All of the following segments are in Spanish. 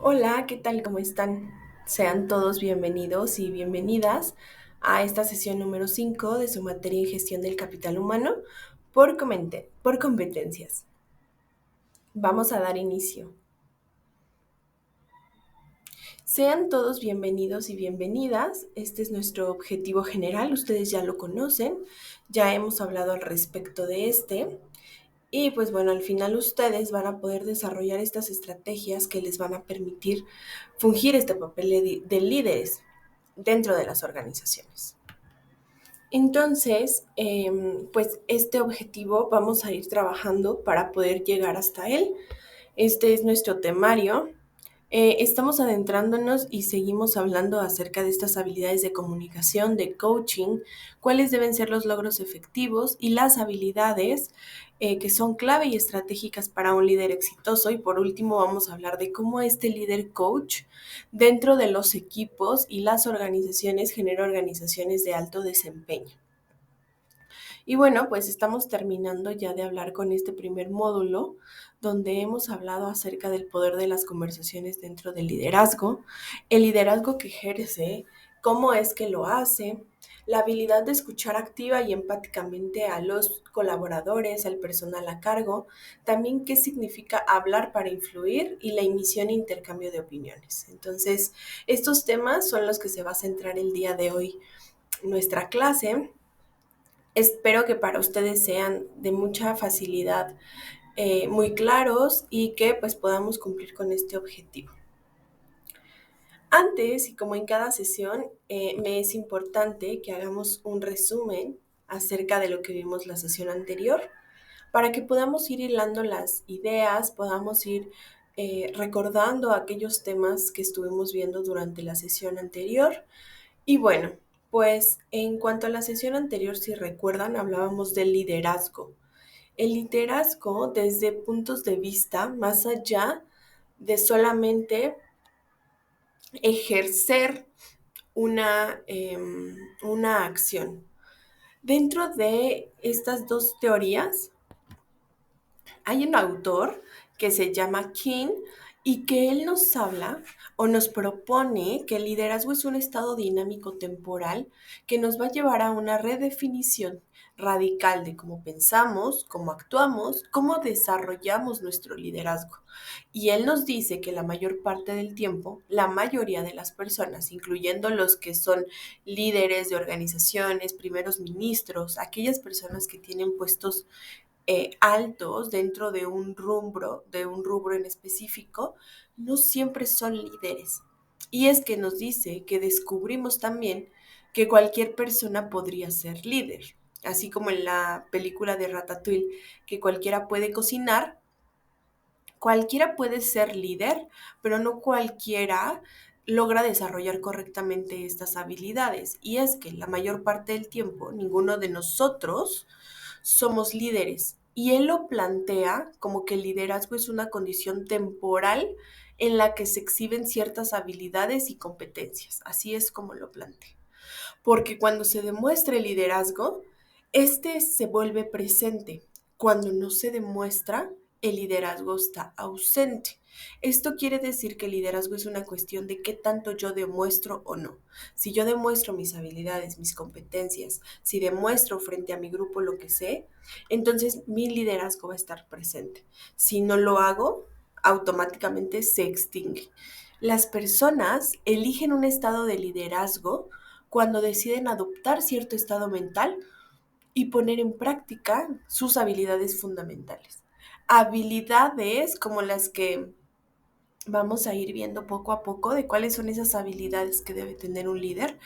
Hola, ¿qué tal? ¿Cómo están? Sean todos bienvenidos y bienvenidas a esta sesión número 5 de su materia en gestión del capital humano por competencias. Vamos a dar inicio. Sean todos bienvenidos y bienvenidas. Este es nuestro objetivo general. Ustedes ya lo conocen. Ya hemos hablado al respecto de este. Y pues bueno, al final ustedes van a poder desarrollar estas estrategias que les van a permitir fungir este papel de líderes dentro de las organizaciones. Entonces, pues este objetivo vamos a ir trabajando para poder llegar hasta él. Este es nuestro temario. Estamos adentrándonos y seguimos hablando acerca de estas habilidades de comunicación, de coaching, cuáles deben ser los logros efectivos y las habilidades que son clave y estratégicas para un líder exitoso. Y por último vamos a hablar de cómo este líder coach dentro de los equipos y las organizaciones genera organizaciones de alto desempeño. Y bueno, pues estamos terminando ya de hablar con este primer módulo, donde hemos hablado acerca del poder de las conversaciones dentro del liderazgo, el liderazgo que ejerce, cómo es que lo hace, la habilidad de escuchar activa y empáticamente a los colaboradores, al personal a cargo, también qué significa hablar para influir y la emisión e intercambio de opiniones. Entonces, estos temas son los que se va a centrar el día de hoy nuestra clase. Espero que para ustedes sean de mucha facilidad, muy claros y que pues podamos cumplir con este objetivo. Antes, y como en cada sesión, me es importante que hagamos un resumen acerca de lo que vimos la sesión anterior para que podamos ir hilando las ideas, podamos ir recordando aquellos temas que estuvimos viendo durante la sesión anterior. Y bueno, pues en cuanto a la sesión anterior, si recuerdan, hablábamos del liderazgo. El liderazgo desde puntos de vista más allá de solamente ejercer una acción. Dentro de estas dos teorías hay un autor que se llama King y que él nos habla o nos propone que el liderazgo es un estado dinámico temporal que nos va a llevar a una redefinición radical de cómo pensamos, cómo actuamos, cómo desarrollamos nuestro liderazgo. Y él nos dice que la mayor parte del tiempo, la mayoría de las personas, incluyendo los que son líderes de organizaciones, primeros ministros, aquellas personas que tienen puestos altos dentro de un rubro en específico, no siempre son líderes. Y es que nos dice que descubrimos también que cualquier persona podría ser líder, así como en la película de Ratatouille, que cualquiera puede ser líder, pero no cualquiera logra desarrollar correctamente estas habilidades. Y es que la mayor parte del tiempo ninguno de nosotros somos líderes. Y él lo plantea como que el liderazgo es una condición temporal en la que se exhiben ciertas habilidades y competencias. Así es como lo plantea. Porque cuando se demuestra el liderazgo, este se vuelve presente. Cuando no se demuestra, el liderazgo está ausente. Esto quiere decir que el liderazgo es una cuestión de qué tanto yo demuestro o no. Si yo demuestro mis habilidades, mis competencias, si demuestro frente a mi grupo lo que sé, entonces mi liderazgo va a estar presente. Si no lo hago, automáticamente se extingue. Las personas eligen un estado de liderazgo cuando deciden adoptar cierto estado mental y poner en práctica sus habilidades fundamentales. Habilidades como las que vamos a ir viendo poco a poco de cuáles son esas habilidades que debe tener un líder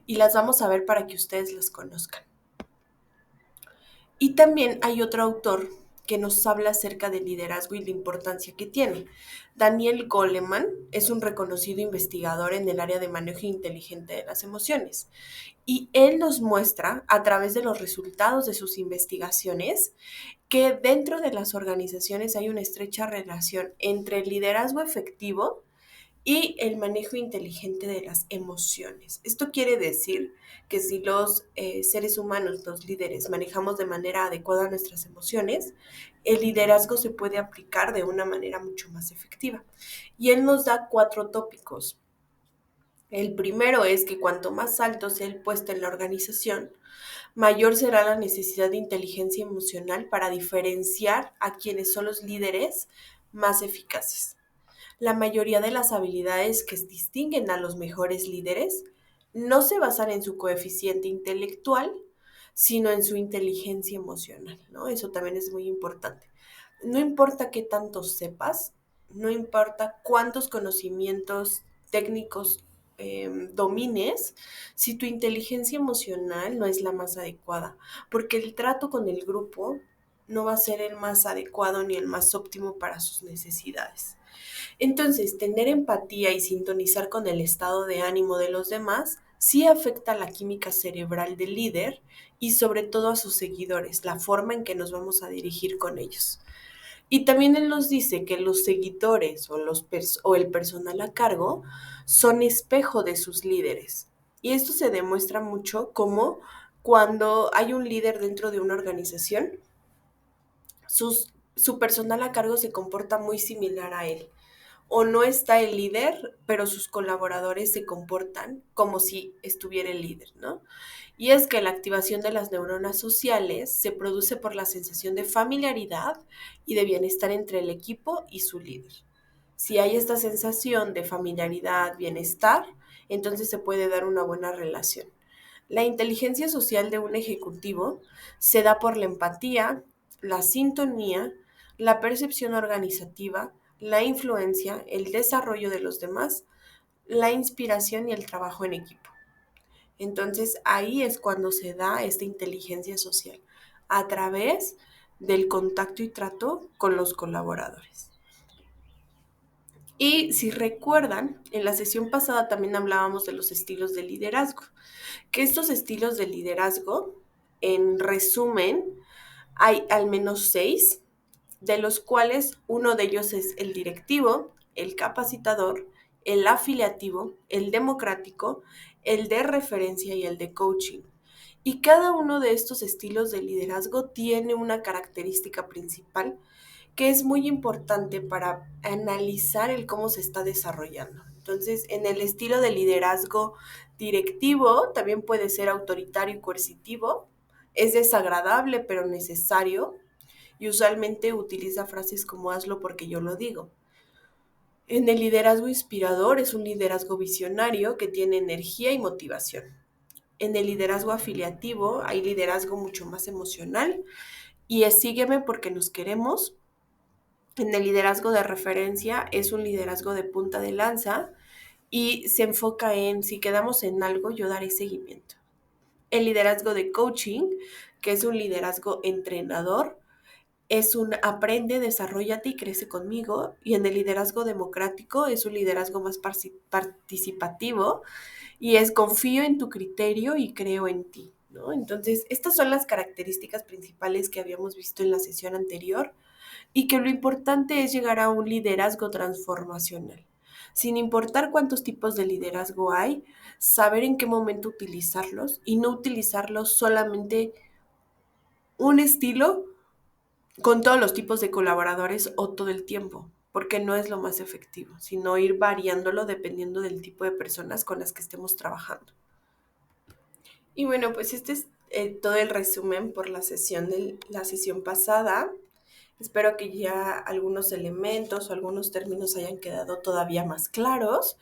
y las vamos a ver para que ustedes las conozcan. Y también hay otro autor que nos habla acerca del liderazgo y la importancia que tiene. Daniel Goleman es un reconocido investigador en el área de manejo inteligente de las emociones y él nos muestra a través de los resultados de sus investigaciones que dentro de las organizaciones hay una estrecha relación entre el liderazgo efectivo y el manejo inteligente de las emociones. Esto quiere decir que si los seres humanos, los líderes, manejamos de manera adecuada nuestras emociones, el liderazgo se puede aplicar de una manera mucho más efectiva. Y él nos da 4 tópicos. El primero es que cuanto más alto sea el puesto en la organización, mayor será la necesidad de inteligencia emocional para diferenciar a quienes son los líderes más eficaces. La mayoría de las habilidades que distinguen a los mejores líderes no se basan en su coeficiente intelectual, sino en su inteligencia emocional, ¿no? Eso también es muy importante. No importa qué tanto sepas, no importa cuántos conocimientos técnicos domines, si tu inteligencia emocional no es la más adecuada, porque el trato con el grupo no va a ser el más adecuado ni el más óptimo para sus necesidades. Entonces, tener empatía y sintonizar con el estado de ánimo de los demás sí afecta la química cerebral del líder y sobre todo a sus seguidores, la forma en que nos vamos a dirigir con ellos. Y también él nos dice que los seguidores o el personal a cargo son espejo de sus líderes. Y esto se demuestra mucho como cuando hay un líder dentro de una organización, su personal a cargo se comporta muy similar a él. O no está el líder, pero sus colaboradores se comportan como si estuviera el líder, ¿no? Y es que la activación de las neuronas sociales se produce por la sensación de familiaridad y de bienestar entre el equipo y su líder. Si hay esta sensación de familiaridad, bienestar, entonces se puede dar una buena relación. La inteligencia social de un ejecutivo se da por la empatía, la sintonía, la percepción organizativa, la influencia, el desarrollo de los demás, la inspiración y el trabajo en equipo. Entonces ahí es cuando se da esta inteligencia social, a través del contacto y trato con los colaboradores. Y si recuerdan, en la sesión pasada también hablábamos de los estilos de liderazgo, que estos estilos de liderazgo, en resumen, hay al menos 6, de los cuales uno de ellos es el directivo, el capacitador, el afiliativo, el democrático, el de referencia y el de coaching. Y cada uno de estos estilos de liderazgo tiene una característica principal que es muy importante para analizar el cómo se está desarrollando. Entonces, en el estilo de liderazgo directivo, también puede ser autoritario y coercitivo, es desagradable pero necesario y usualmente utiliza frases como hazlo porque yo lo digo. En el liderazgo inspirador es un liderazgo visionario que tiene energía y motivación. En el liderazgo afiliativo hay liderazgo mucho más emocional y es sígueme porque nos queremos. En el liderazgo de referencia es un liderazgo de punta de lanza y se enfoca en si quedamos en algo, yo daré seguimiento. El liderazgo de coaching, que es un liderazgo entrenador, es un aprende, desarróllate y crece conmigo. Y en el liderazgo democrático es un liderazgo más participativo y es confío en tu criterio y creo en ti, ¿no? Entonces, estas son las características principales que habíamos visto en la sesión anterior y que lo importante es llegar a un liderazgo transformacional. Sin importar cuántos tipos de liderazgo hay, saber en qué momento utilizarlos y no utilizarlos solamente un estilo con todos los tipos de colaboradores o todo el tiempo, porque no es lo más efectivo, sino ir variándolo dependiendo del tipo de personas con las que estemos trabajando. Y bueno, pues este es todo el resumen por la sesión pasada. Espero que ya algunos elementos o algunos términos hayan quedado todavía más claros.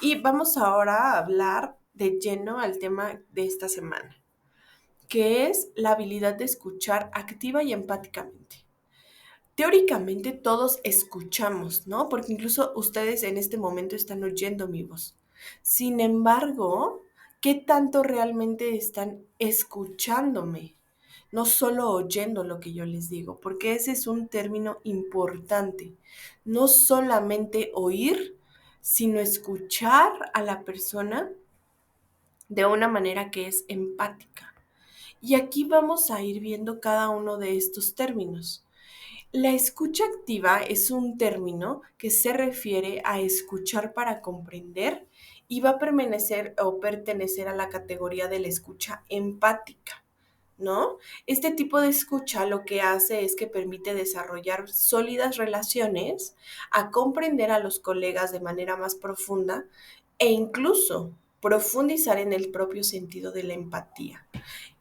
Y vamos ahora a hablar de lleno al tema de esta semana, que es la habilidad de escuchar activa y empáticamente. Teóricamente todos escuchamos, ¿no? Porque incluso ustedes en este momento están oyendo mi voz. Sin embargo, ¿qué tanto realmente están escuchándome? No solo oyendo lo que yo les digo, porque ese es un término importante. No solamente oír, sino escuchar a la persona de una manera que es empática. Y aquí vamos a ir viendo cada uno de estos términos. La escucha activa es un término que se refiere a escuchar para comprender y va a permanecer o pertenecer a la categoría de la escucha empática, ¿no? Este tipo de escucha lo que hace es que permite desarrollar sólidas relaciones, a comprender a los colegas de manera más profunda e incluso profundizar en el propio sentido de la empatía.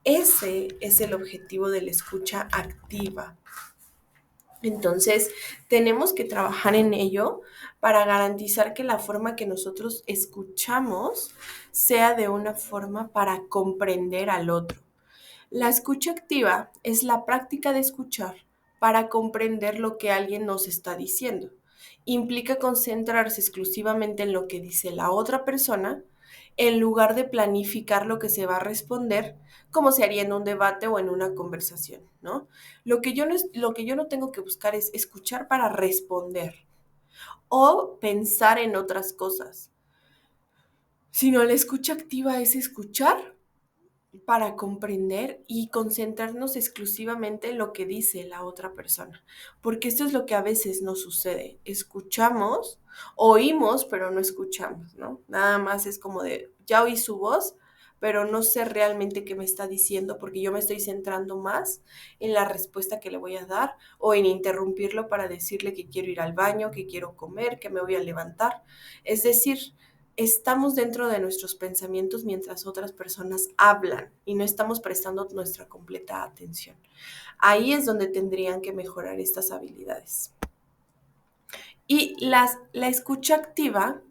Ese es el objetivo de la escucha activa. Entonces, tenemos que trabajar en ello para garantizar que la forma que nosotros escuchamos sea de una forma para comprender al otro. La escucha activa es la práctica de escuchar para comprender lo que alguien nos está diciendo. Implica concentrarse exclusivamente en lo que dice la otra persona en lugar de planificar lo que se va a responder como se haría en un debate o en una conversación, ¿no? Lo que yo no tengo que buscar es escuchar para responder o pensar en otras cosas, sino la escucha activa es escuchar para comprender y concentrarnos exclusivamente en lo que dice la otra persona, porque esto es lo que a veces nos sucede. Escuchamos, oímos, pero no escuchamos, ¿no? Nada más es como de, ya oí su voz, pero no sé realmente qué me está diciendo porque yo me estoy centrando más en la respuesta que le voy a dar o en interrumpirlo para decirle que quiero ir al baño, que quiero comer, que me voy a levantar. Es decir, estamos dentro de nuestros pensamientos mientras otras personas hablan y no estamos prestando nuestra completa atención. Ahí es donde tendrían que mejorar estas habilidades. Y la escucha activa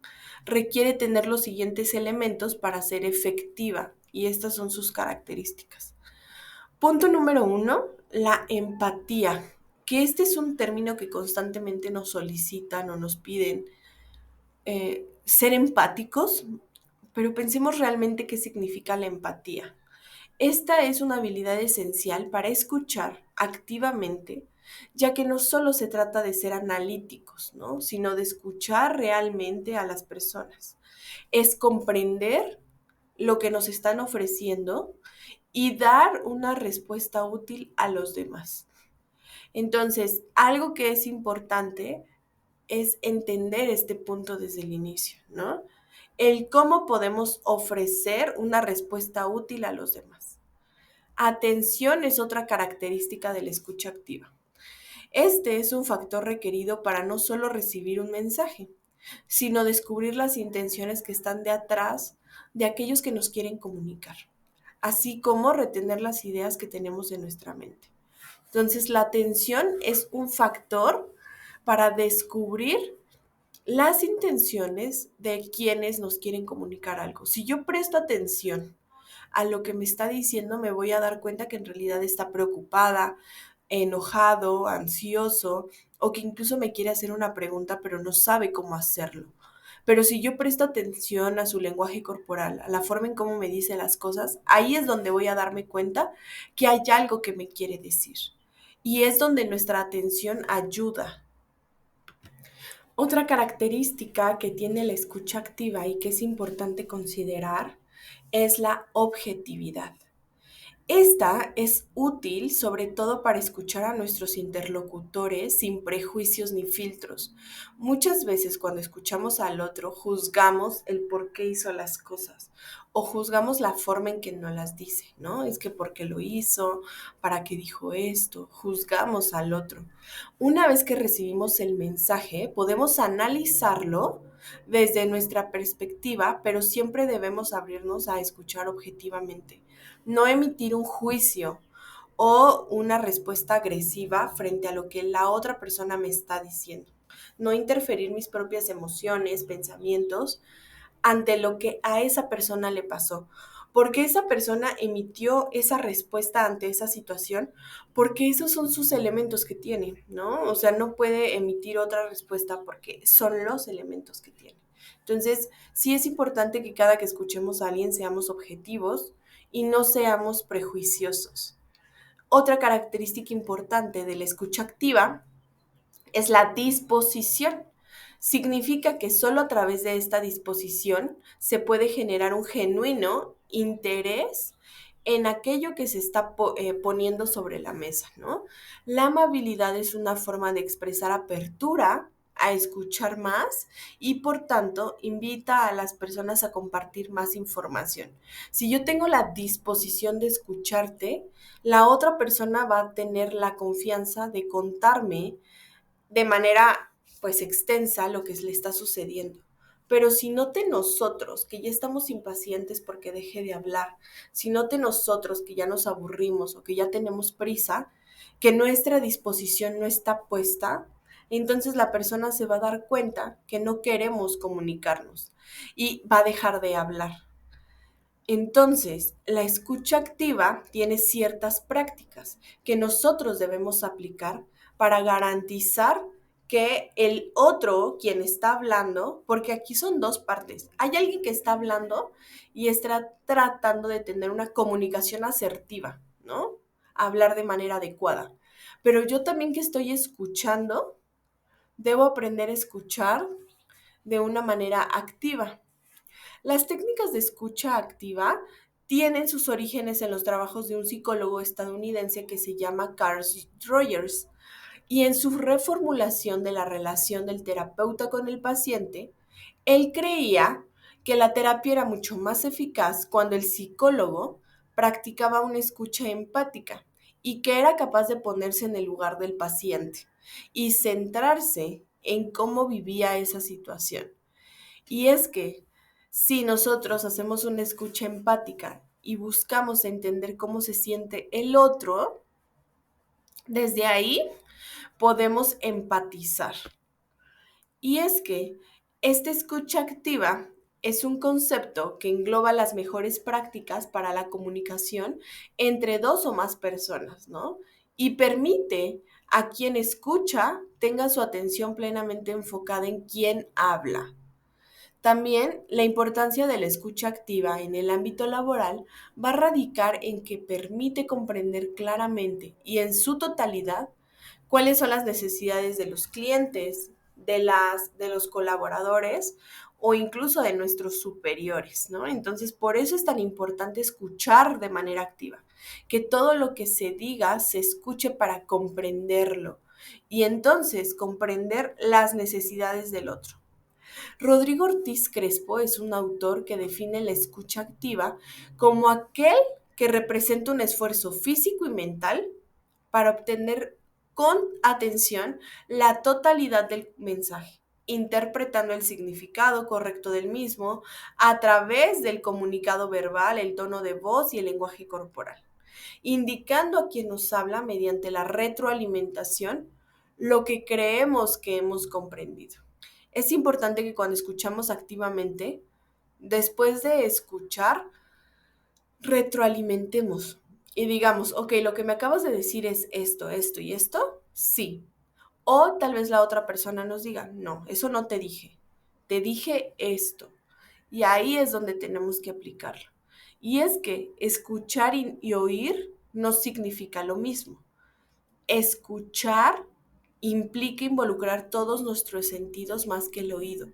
requiere tener los siguientes elementos para ser efectiva y estas son sus características. Punto número 1, la empatía, que este es un término que constantemente nos solicitan o nos piden ser empáticos, pero pensemos realmente qué significa la empatía. Esta es una habilidad esencial para escuchar activamente, ya que no solo se trata de ser analíticos, ¿no? Sino de escuchar realmente a las personas. Es comprender lo que nos están ofreciendo y dar una respuesta útil a los demás. Entonces, algo que es importante es entender este punto desde el inicio, ¿no? El cómo podemos ofrecer una respuesta útil a los demás. Atención es otra característica de la escucha activa. Este es un factor requerido para no solo recibir un mensaje, sino descubrir las intenciones que están de atrás de aquellos que nos quieren comunicar, así como retener las ideas que tenemos en nuestra mente. Entonces, la atención es un factor para descubrir las intenciones de quienes nos quieren comunicar algo. Si yo presto atención a lo que me está diciendo, me voy a dar cuenta que en realidad está preocupada, enojado, ansioso, o que incluso me quiere hacer una pregunta, pero no sabe cómo hacerlo. Pero si yo presto atención a su lenguaje corporal, a la forma en cómo me dice las cosas, ahí es donde voy a darme cuenta que hay algo que me quiere decir. Y es donde nuestra atención ayuda. Otra característica que tiene la escucha activa y que es importante considerar es la objetividad. Esta es útil sobre todo para escuchar a nuestros interlocutores sin prejuicios ni filtros. Muchas veces cuando escuchamos al otro juzgamos el por qué hizo las cosas o juzgamos la forma en que nos las dice, ¿no? Es que por qué lo hizo, para qué dijo esto, juzgamos al otro. Una vez que recibimos el mensaje, podemos analizarlo desde nuestra perspectiva, pero siempre debemos abrirnos a escuchar objetivamente, no emitir un juicio o una respuesta agresiva frente a lo que la otra persona me está diciendo. No interferir mis propias emociones, pensamientos ante lo que a esa persona le pasó. Porque esa persona emitió esa respuesta ante esa situación, porque esos son sus elementos que tiene, ¿no? O sea, no puede emitir otra respuesta porque son los elementos que tiene. Entonces, sí es importante que cada que escuchemos a alguien seamos objetivos y no seamos prejuiciosos. Otra característica importante de la escucha activa es la disposición. Significa que solo a través de esta disposición se puede generar un genuino interés en aquello que se está poniendo sobre la mesa, ¿no? La amabilidad es una forma de expresar apertura a escuchar más y por tanto invita a las personas a compartir más información. Si yo tengo la disposición de escucharte, la otra persona va a tener la confianza de contarme de manera pues extensa lo que le está sucediendo. Pero si note nosotros que ya estamos impacientes porque deje de hablar, si note nosotros que ya nos aburrimos o que ya tenemos prisa, que nuestra disposición no está puesta, entonces la persona se va a dar cuenta que no queremos comunicarnos y va a dejar de hablar. Entonces, la escucha activa tiene ciertas prácticas que nosotros debemos aplicar para garantizar que el otro, quien está hablando, porque aquí son dos partes, hay alguien que está hablando y está tratando de tener una comunicación asertiva, ¿no? Hablar de manera adecuada. Pero yo también que estoy escuchando, debo aprender a escuchar de una manera activa. Las técnicas de escucha activa tienen sus orígenes en los trabajos de un psicólogo estadounidense que se llama Carl Rogers, y en su reformulación de la relación del terapeuta con el paciente, él creía que la terapia era mucho más eficaz cuando el psicólogo practicaba una escucha empática y que era capaz de ponerse en el lugar del paciente y centrarse en cómo vivía esa situación. Y es que si nosotros hacemos una escucha empática y buscamos entender cómo se siente el otro, desde ahí podemos empatizar. Y es que esta escucha activa es un concepto que engloba las mejores prácticas para la comunicación entre dos o más personas, ¿no? Y permite a quien escucha tenga su atención plenamente enfocada en quien habla. También la importancia de la escucha activa en el ámbito laboral va a radicar en que permite comprender claramente y en su totalidad cuáles son las necesidades de los clientes, de los colaboradores o incluso de nuestros superiores, ¿no? Entonces, por eso es tan importante escuchar de manera activa, que todo lo que se diga se escuche para comprenderlo y entonces comprender las necesidades del otro. Rodrigo Ortiz Crespo es un autor que define la escucha activa como aquel que representa un esfuerzo físico y mental para obtener con atención la totalidad del mensaje, interpretando el significado correcto del mismo a través del comunicado verbal, el tono de voz y el lenguaje corporal, indicando a quien nos habla mediante la retroalimentación lo que creemos que hemos comprendido. Es importante que cuando escuchamos activamente, después de escuchar, retroalimentemos y digamos, ok, lo que me acabas de decir es esto, esto y esto, sí. O tal vez la otra persona nos diga, no, eso no te dije esto. Y ahí es donde tenemos que aplicarlo. Y es que escuchar y oír no significa lo mismo. Escuchar implica involucrar todos nuestros sentidos más que el oído.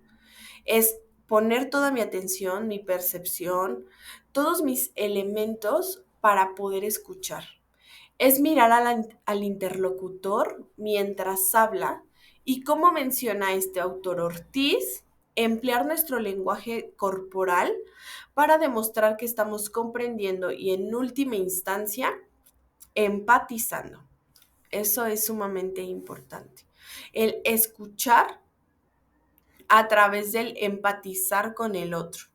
Es poner toda mi atención, mi percepción, todos mis elementos para poder escuchar. Es mirar al interlocutor mientras habla y, como menciona este autor Ortiz, emplear nuestro lenguaje corporal para demostrar que estamos comprendiendo y, en última instancia, empatizando. Eso es sumamente importante. El escuchar a través del empatizar con el otro.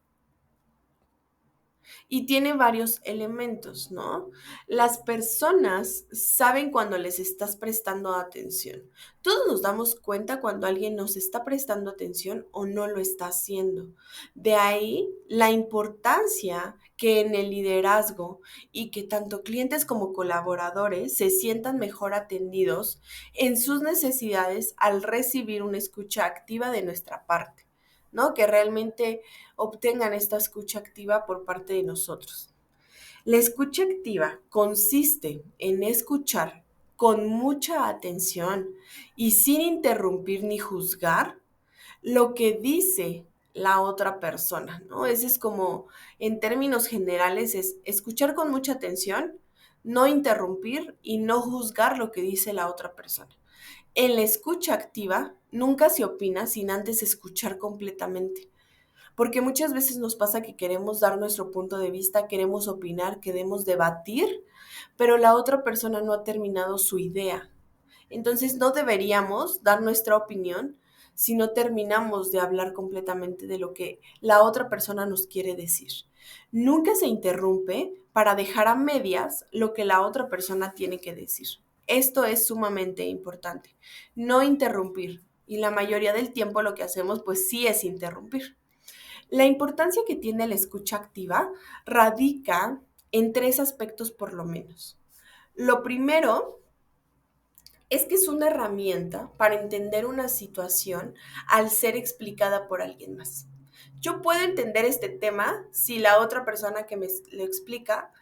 Y tiene varios elementos, ¿no? Las personas saben cuando les estás prestando atención. Todos nos damos cuenta cuando alguien nos está prestando atención o no lo está haciendo. De ahí la importancia que en el liderazgo y que tanto clientes como colaboradores se sientan mejor atendidos en sus necesidades al recibir una escucha activa de nuestra parte, ¿no? Que realmente obtengan esta escucha activa por parte de nosotros. La escucha activa consiste en escuchar con mucha atención y sin interrumpir ni juzgar lo que dice la otra persona, ¿no? Ese es como, en términos generales, es escuchar con mucha atención, no interrumpir y no juzgar lo que dice la otra persona. En la escucha activa, nunca se opina sin antes escuchar completamente. Porque muchas veces nos pasa que queremos dar nuestro punto de vista, queremos opinar, queremos debatir, pero la otra persona no ha terminado su idea. Entonces no deberíamos dar nuestra opinión si no terminamos de hablar completamente de lo que la otra persona nos quiere decir. Nunca se interrumpe para dejar a medias lo que la otra persona tiene que decir. Esto es sumamente importante. No interrumpir. Y la mayoría del tiempo lo que hacemos pues sí es interrumpir. La importancia que tiene la escucha activa radica en tres aspectos por lo menos. Lo primero es que es una herramienta para entender una situación al ser explicada por alguien más. Yo puedo entender este tema si la otra persona que me lo explica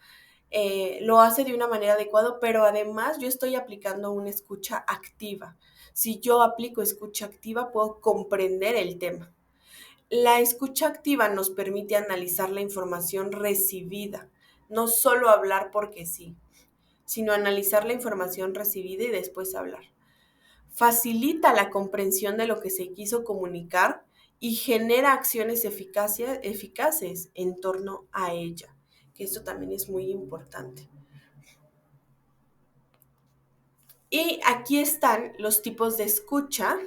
lo hace de una manera adecuada, pero además yo estoy aplicando una escucha activa. Si yo aplico escucha activa, puedo comprender el tema. La escucha activa nos permite analizar la información recibida, no solo hablar porque sí, sino analizar la información recibida y después hablar. Facilita la comprensión de lo que se quiso comunicar y genera acciones eficaces en torno a ella, que esto también es muy importante. Y aquí están los tipos de escucha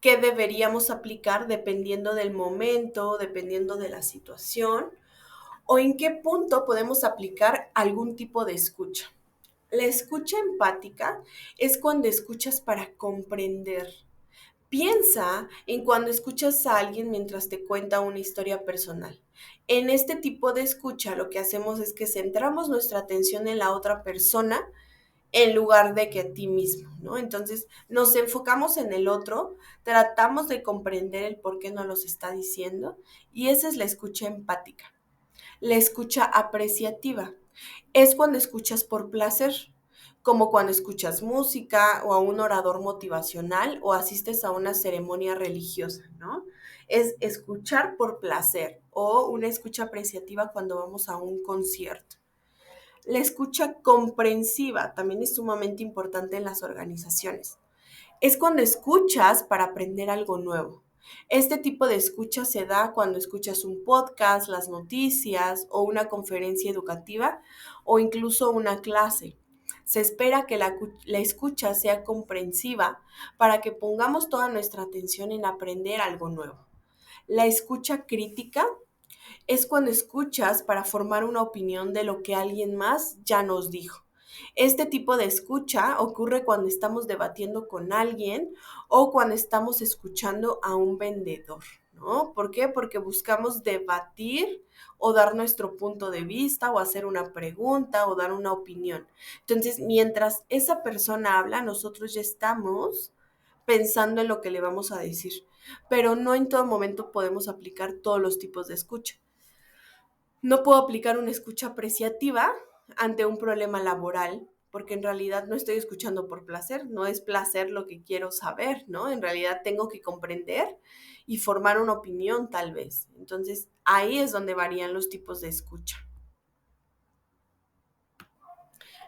que deberíamos aplicar dependiendo del momento, dependiendo de la situación o en qué punto podemos aplicar algún tipo de escucha. La escucha empática es cuando escuchas para comprender. Piensa en cuando escuchas a alguien mientras te cuenta una historia personal. En este tipo de escucha lo que hacemos es que centramos nuestra atención en la otra persona en lugar de que a ti mismo, ¿no? Entonces nos enfocamos en el otro, tratamos de comprender el por qué nos los está diciendo y esa es la escucha empática. La escucha apreciativa es cuando escuchas por placer, como cuando escuchas música o a un orador motivacional o asistes a una ceremonia religiosa, ¿no? Es escuchar por placer o una escucha apreciativa cuando vamos a un concierto. La escucha comprensiva también es sumamente importante en las organizaciones. Es cuando escuchas para aprender algo nuevo. Este tipo de escucha se da cuando escuchas un podcast, las noticias o una conferencia educativa o incluso una clase. Se espera que la escucha sea comprensiva para que pongamos toda nuestra atención en aprender algo nuevo. La escucha crítica es cuando escuchas para formar una opinión de lo que alguien más ya nos dijo. Este tipo de escucha ocurre cuando estamos debatiendo con alguien o cuando estamos escuchando a un vendedor, ¿no? ¿Por qué? Porque buscamos debatir o dar nuestro punto de vista o hacer una pregunta o dar una opinión. Entonces, mientras esa persona habla, nosotros ya estamos pensando en lo que le vamos a decir, pero no en todo momento podemos aplicar todos los tipos de escucha. No puedo aplicar una escucha apreciativa ante un problema laboral, porque en realidad no estoy escuchando por placer, no es placer lo que quiero saber, ¿no? En realidad tengo que comprender y formar una opinión tal vez. Entonces, ahí es donde varían los tipos de escucha.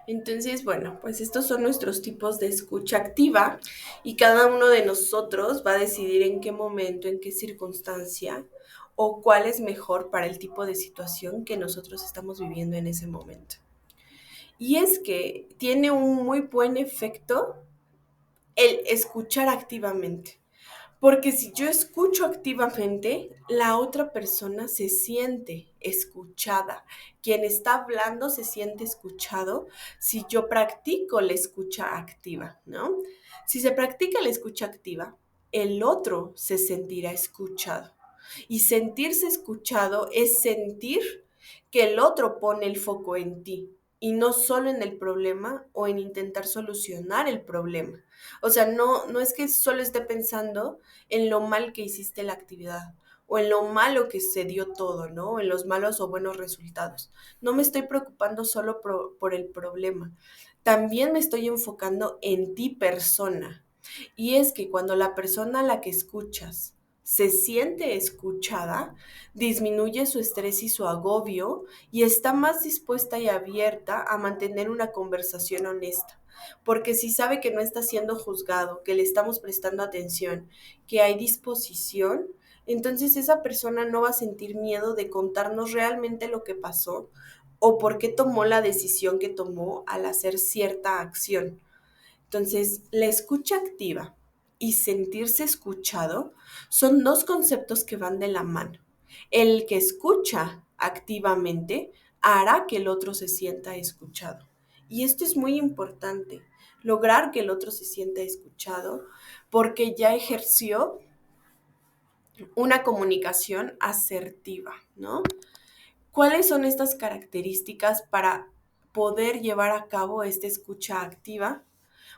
Entonces, bueno, pues estos son nuestros tipos de escucha activa y cada uno de nosotros va a decidir en qué momento, en qué circunstancia o cuál es mejor para el tipo de situación que nosotros estamos viviendo en ese momento. Y es que tiene un muy buen efecto el escuchar activamente. Porque si yo escucho activamente, la otra persona se siente escuchada. Quien está hablando se siente escuchado si yo practico la escucha activa, ¿no? Si se practica la escucha activa, el otro se sentirá escuchado. Y sentirse escuchado es sentir que el otro pone el foco en ti y no solo en el problema o en intentar solucionar el problema. O sea, no es que solo esté pensando en lo mal que hiciste la actividad o en lo malo que se dio todo, ¿no? En los malos o buenos resultados. No me estoy preocupando solo por el problema. También me estoy enfocando en ti persona. Y es que cuando la persona a la que escuchas se siente escuchada, disminuye su estrés y su agobio y está más dispuesta y abierta a mantener una conversación honesta. Porque si sabe que no está siendo juzgado, que le estamos prestando atención, que hay disposición, entonces esa persona no va a sentir miedo de contarnos realmente lo que pasó o por qué tomó la decisión que tomó al hacer cierta acción. Entonces, la escucha activa y sentirse escuchado son dos conceptos que van de la mano. El que escucha activamente hará que el otro se sienta escuchado. Y esto es muy importante, lograr que el otro se sienta escuchado porque ya ejerció una comunicación asertiva, ¿no? ¿Cuáles son estas características para poder llevar a cabo esta escucha activa?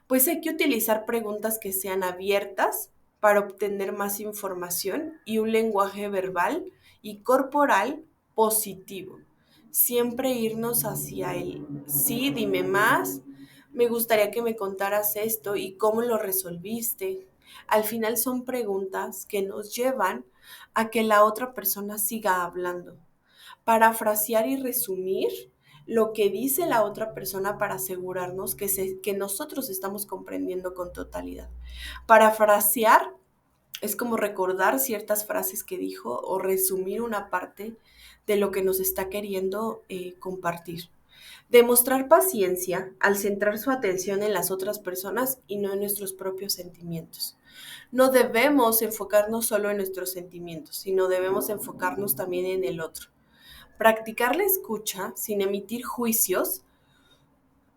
Pues hay que utilizar preguntas que sean abiertas para obtener más información y un lenguaje verbal y corporal positivo. Siempre irnos hacia el sí, dime más, me gustaría que me contaras esto y cómo lo resolviste. Al final son preguntas que nos llevan a que la otra persona siga hablando. Parafrasear y resumir lo que dice la otra persona para asegurarnos que nosotros estamos comprendiendo con totalidad. Parafrasear es como recordar ciertas frases que dijo o resumir una parte de lo que nos está queriendo compartir. Demostrar paciencia al centrar su atención en las otras personas y no en nuestros propios sentimientos. No debemos enfocarnos solo en nuestros sentimientos, sino debemos enfocarnos también en el otro. Practicar la escucha sin emitir juicios,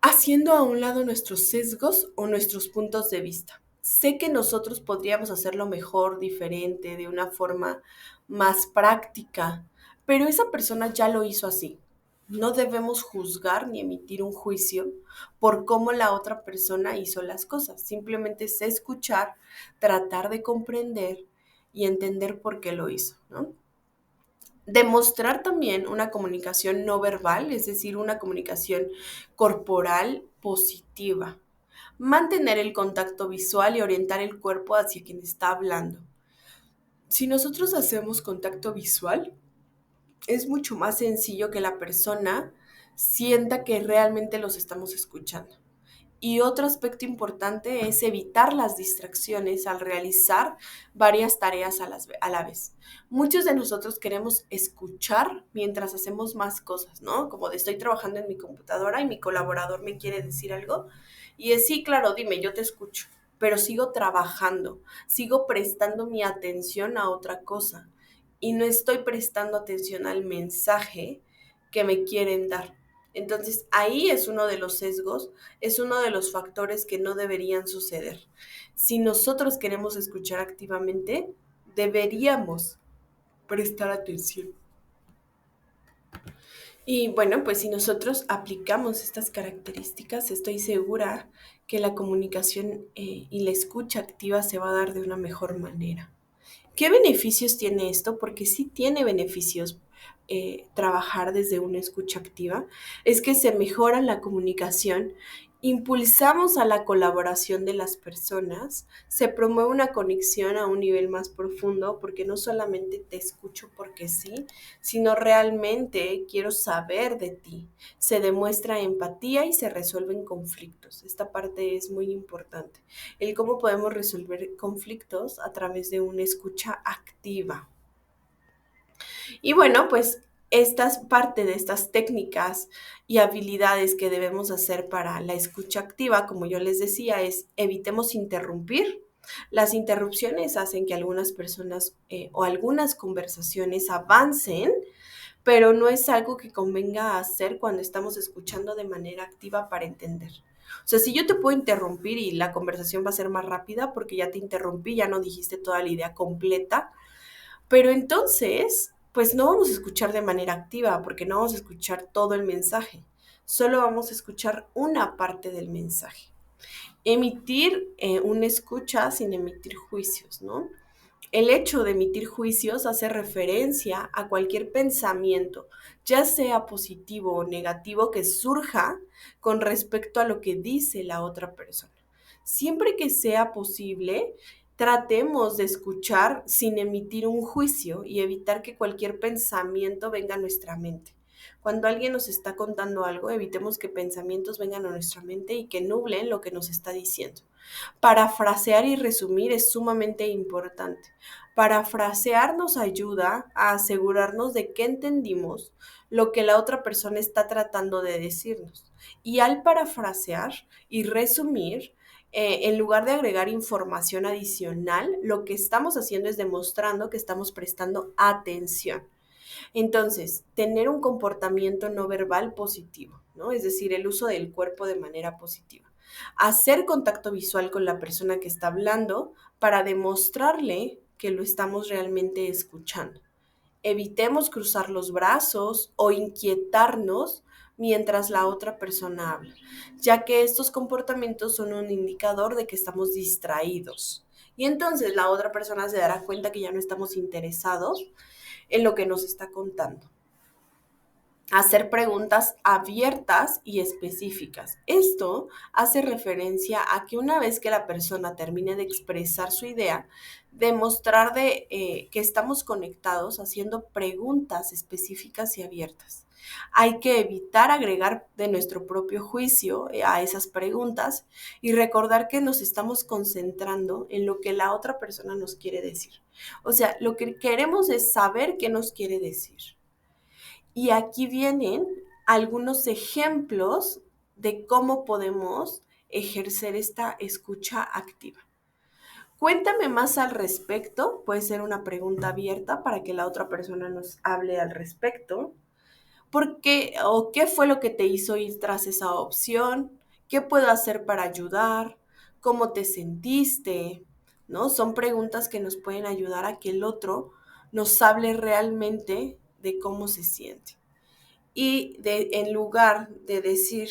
haciendo a un lado nuestros sesgos o nuestros puntos de vista. Sé que nosotros podríamos hacerlo mejor, diferente, de una forma más práctica, pero esa persona ya lo hizo así. No debemos juzgar ni emitir un juicio por cómo la otra persona hizo las cosas. Simplemente es escuchar, tratar de comprender y entender por qué lo hizo, ¿no? Demostrar también una comunicación no verbal, es decir, una comunicación corporal positiva. Mantener el contacto visual y orientar el cuerpo hacia quien está hablando. Si nosotros hacemos contacto visual, es mucho más sencillo que la persona sienta que realmente los estamos escuchando. Y otro aspecto importante es evitar las distracciones al realizar varias tareas a la vez. Muchos de nosotros queremos escuchar mientras hacemos más cosas, ¿no? Como de estoy trabajando en mi computadora y mi colaborador me quiere decir algo. Y es sí, claro, dime, yo te escucho, pero sigo trabajando, sigo prestando mi atención a otra cosa y no estoy prestando atención al mensaje que me quieren dar. Entonces, ahí es uno de los sesgos, es uno de los factores que no deberían suceder. Si nosotros queremos escuchar activamente, deberíamos prestar atención. Y bueno, pues si nosotros aplicamos estas características, estoy segura que la comunicación y la escucha activa se va a dar de una mejor manera. ¿Qué beneficios tiene esto? Porque sí tiene beneficios trabajar desde una escucha activa. Es que se mejora la comunicación, impulsamos a la colaboración de las personas, se promueve una conexión a un nivel más profundo porque no solamente te escucho porque sí, sino realmente quiero saber de ti. Se demuestra empatía y se resuelven conflictos. Esta parte es muy importante. El cómo podemos resolver conflictos a través de una escucha activa. Y bueno, pues estas parte de estas técnicas y habilidades que debemos hacer para la escucha activa, como yo les decía, es evitemos interrumpir. Las interrupciones hacen que algunas personas o algunas conversaciones avancen, pero no es algo que convenga hacer cuando estamos escuchando de manera activa para entender. O sea, si yo te puedo interrumpir y la conversación va a ser más rápida porque ya te interrumpí, ya no dijiste toda la idea completa, pero entonces, pues no vamos a escuchar de manera activa porque no vamos a escuchar todo el mensaje, solo vamos a escuchar una parte del mensaje. Emitir una escucha sin emitir juicios, ¿no? El hecho de emitir juicios hace referencia a cualquier pensamiento, ya sea positivo o negativo, que surja con respecto a lo que dice la otra persona. Siempre que sea posible, Tratemos de escuchar sin emitir un juicio y evitar que cualquier pensamiento venga a nuestra mente. Cuando alguien nos está contando algo, evitemos que pensamientos vengan a nuestra mente y que nublen lo que nos está diciendo. Parafrasear y resumir es sumamente importante. Parafrasear nos ayuda a asegurarnos de que entendimos lo que la otra persona está tratando de decirnos. Y al parafrasear y resumir, en lugar de agregar información adicional, lo que estamos haciendo es demostrando que estamos prestando atención. Entonces, tener un comportamiento no verbal positivo, ¿no? Es decir, el uso del cuerpo de manera positiva. Hacer contacto visual con la persona que está hablando para demostrarle que lo estamos realmente escuchando. Evitemos cruzar los brazos o inquietarnos mientras la otra persona habla, ya que estos comportamientos son un indicador de que estamos distraídos. Y entonces la otra persona se dará cuenta que ya no estamos interesados en lo que nos está contando. Hacer preguntas abiertas y específicas. Esto hace referencia a que una vez que la persona termine de expresar su idea, demostrar que estamos conectados haciendo preguntas específicas y abiertas. Hay que evitar agregar de nuestro propio juicio a esas preguntas y recordar que nos estamos concentrando en lo que la otra persona nos quiere decir. O sea, lo que queremos es saber qué nos quiere decir. Y aquí vienen algunos ejemplos de cómo podemos ejercer esta escucha activa. Cuéntame más al respecto, puede ser una pregunta abierta para que la otra persona nos hable al respecto. ¿Por qué o qué fue lo que te hizo ir tras esa opción? ¿Qué puedo hacer para ayudar? ¿Cómo te sentiste? ¿No? Son preguntas que nos pueden ayudar a que el otro nos hable realmente de cómo se siente. Y en lugar de decir,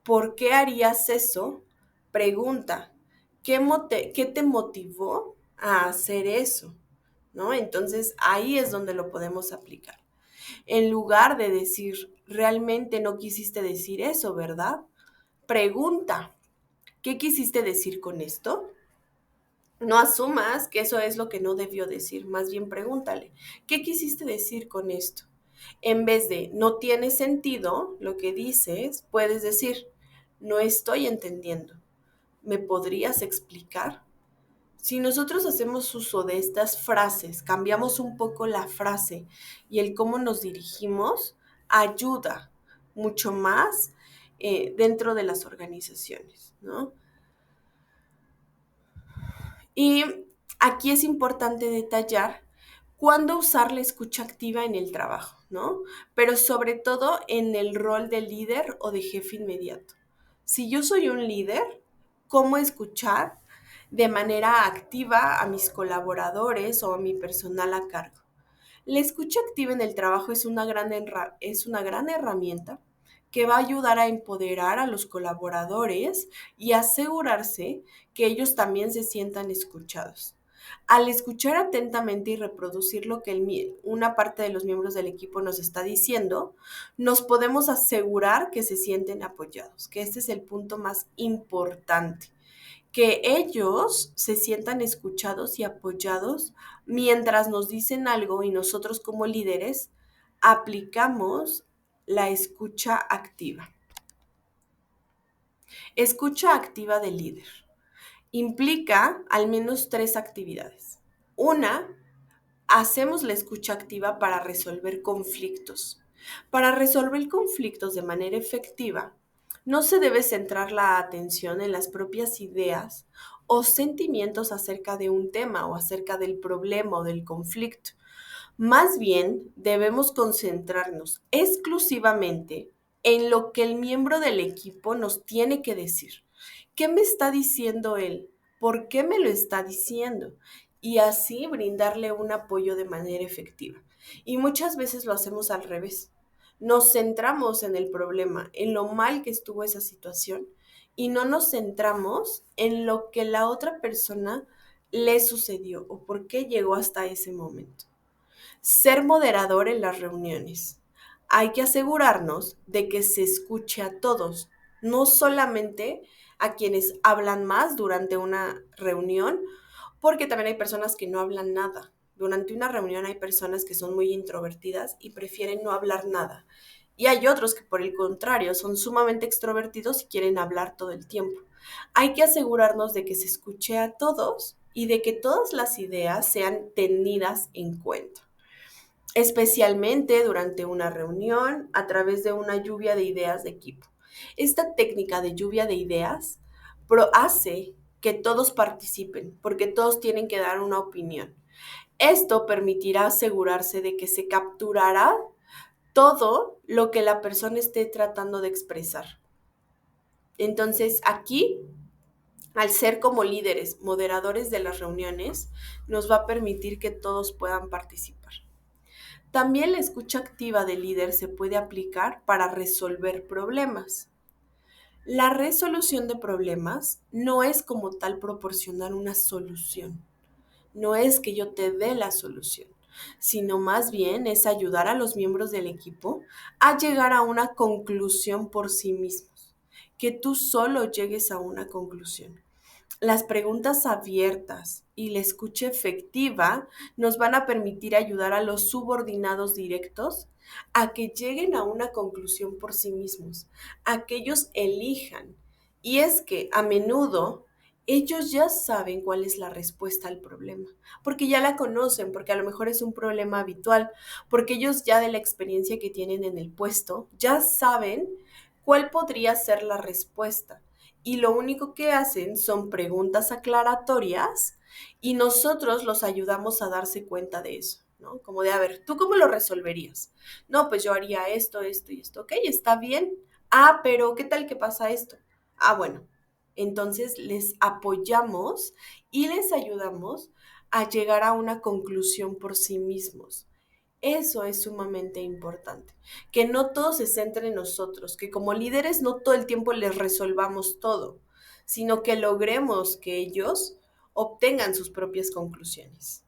¿por qué harías eso? Pregunta, ¿qué te motivó a hacer eso? ¿No? Entonces ahí es donde lo podemos aplicar. En lugar de decir, realmente no quisiste decir eso, ¿verdad? Pregunta, ¿qué quisiste decir con esto? No asumas que eso es lo que no debió decir, más bien pregúntale, ¿qué quisiste decir con esto? En vez de no tiene sentido lo que dices, puedes decir, no estoy entendiendo. ¿Me podrías explicar? Si nosotros hacemos uso de estas frases, cambiamos un poco la frase y el cómo nos dirigimos, ayuda mucho más dentro de las organizaciones, ¿no? Y aquí es importante detallar cuándo usar la escucha activa en el trabajo, ¿no? Pero sobre todo en el rol de líder o de jefe inmediato. Si yo soy un líder, ¿cómo escuchar de manera activa a mis colaboradores o a mi personal a cargo? La escucha activa en el trabajo es una gran herramienta que va a ayudar a empoderar a los colaboradores y asegurarse que ellos también se sientan escuchados. Al escuchar atentamente y reproducir lo que una parte de los miembros del equipo nos está diciendo, nos podemos asegurar que se sienten apoyados, que este es el punto más importante, que ellos se sientan escuchados y apoyados mientras nos dicen algo y nosotros como líderes aplicamos la escucha activa. Escucha activa del líder. Implica al menos 3 actividades. Una, hacemos la escucha activa para resolver conflictos. Para resolver conflictos de manera efectiva, no se debe centrar la atención en las propias ideas o sentimientos acerca de un tema o acerca del problema o del conflicto. Más bien, debemos concentrarnos exclusivamente en lo que el miembro del equipo nos tiene que decir. ¿Qué me está diciendo él? ¿Por qué me lo está diciendo? Y así brindarle un apoyo de manera efectiva. Y muchas veces lo hacemos al revés. Nos centramos en el problema, en lo mal que estuvo esa situación, y no nos centramos en lo que la otra persona le sucedió o por qué llegó hasta ese momento. Ser moderador en las reuniones. Hay que asegurarnos de que se escuche a todos, no solamente a quienes hablan más durante una reunión porque también hay personas que no hablan nada. Durante una reunión hay personas que son muy introvertidas y prefieren no hablar nada. Y hay otros que por el contrario son sumamente extrovertidos y quieren hablar todo el tiempo. Hay que asegurarnos de que se escuche a todos y de que todas las ideas sean tenidas en cuenta, especialmente durante una reunión a través de una lluvia de ideas de equipo. Esta técnica de lluvia de ideas hace que todos participen, porque todos tienen que dar una opinión. Esto permitirá asegurarse de que se capturará todo lo que la persona esté tratando de expresar. Entonces, aquí, al ser como líderes, moderadores de las reuniones, nos va a permitir que todos puedan participar. También la escucha activa del líder se puede aplicar para resolver problemas. La resolución de problemas no es como tal proporcionar una solución, no es que yo te dé la solución, sino más bien es ayudar a los miembros del equipo a llegar a una conclusión por sí mismos, que tú solo llegues a una conclusión. Las preguntas abiertas y la escucha efectiva nos van a permitir ayudar a los subordinados directos a que lleguen a una conclusión por sí mismos, a que ellos elijan. Y es que a menudo ellos ya saben cuál es la respuesta al problema, porque ya la conocen, porque a lo mejor es un problema habitual, porque ellos ya de la experiencia que tienen en el puesto, ya saben cuál podría ser la respuesta y lo único que hacen son preguntas aclaratorias y nosotros los ayudamos a darse cuenta de eso, ¿no? Como de, a ver, ¿tú cómo lo resolverías? No, pues yo haría esto, esto y esto, ok, está bien. Ah, pero ¿qué tal que pasa esto? Ah, bueno, entonces les apoyamos y les ayudamos a llegar a una conclusión por sí mismos. Eso es sumamente importante, que no todo se centre en nosotros, que como líderes no todo el tiempo les resolvamos todo, sino que logremos que ellos obtengan sus propias conclusiones.